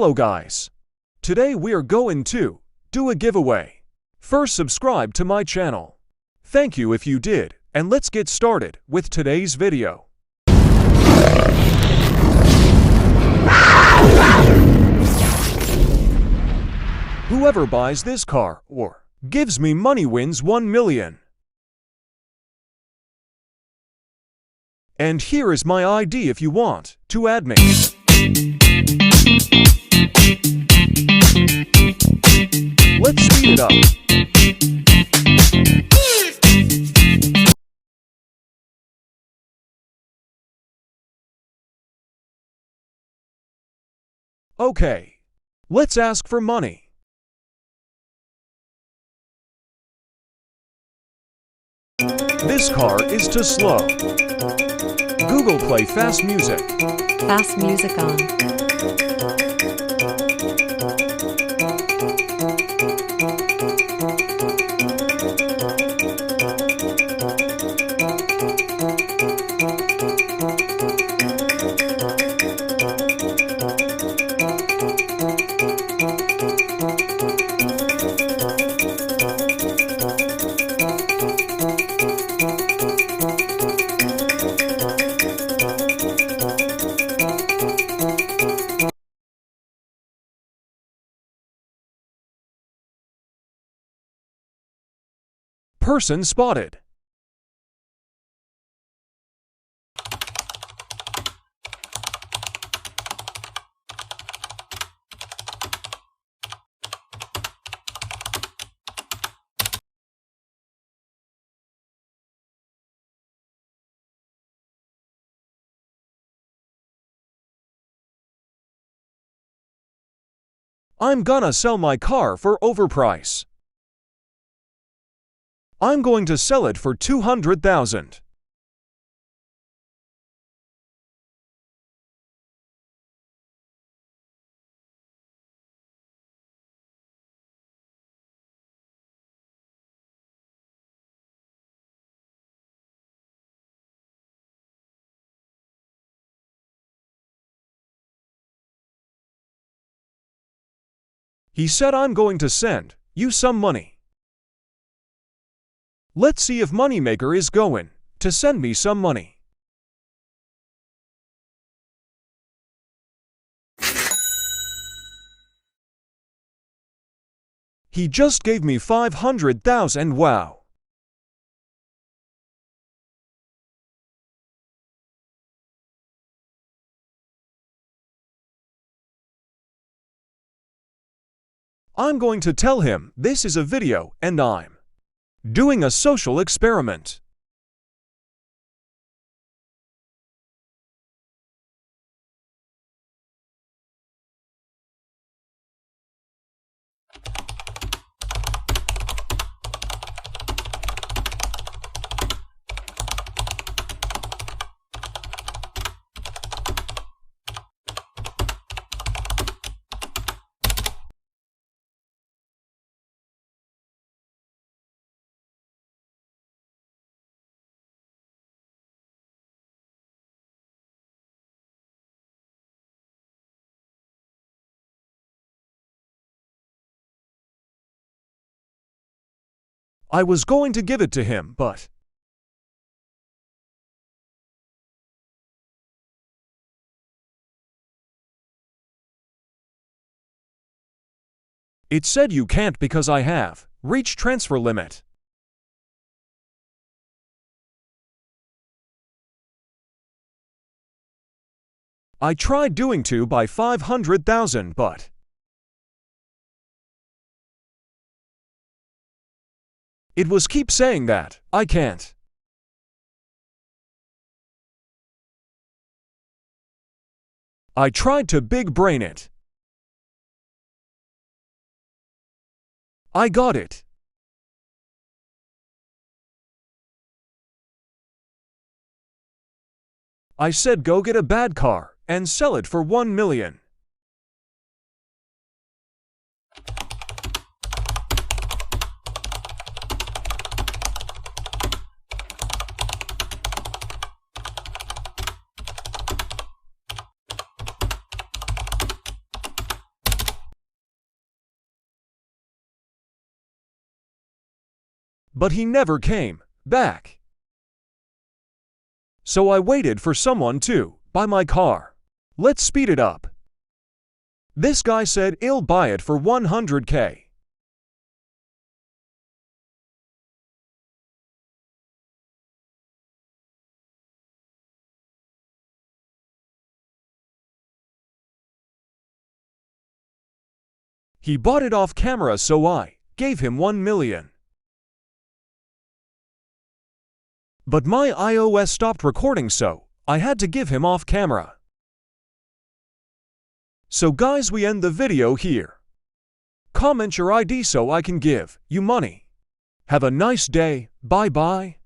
Hello guys! Today we are going to do a giveaway. First, subscribe to my channel. Thank you if you did, and let's get started with today's video. Whoever buys this car or gives me money wins 1 million. And here is my ID if you want to add me. Let's speed it up. Okay, let's ask for money. This car is too slow. Google play fast music. Fast music on. Person spotted. I'm gonna sell my car for overprice. I'm going to sell it for 200,000. He said I'm going to send you some money. Let's see if Moneymaker is going to send me some money. He just gave me 500,000. Wow. I'm going to tell him this is a video and I'm doing a social experiment. I was going to give it to him, but it said you can't because I have reached transfer limit. I tried doing 2 by 500,000, but it was keep saying that I can't. I tried to big brain it. I got it. I said go get a bad car and sell it for 1 million. but he never came back. So I waited for someone to buy my car. Let's speed it up. This guy said he'll buy it for 100K. He bought it off camera, so I gave him 1 million. But my iOS stopped recording, so I had to give him off camera. So guys, we end the video here. Comment your ID so I can give you money. Have a nice day. Bye bye.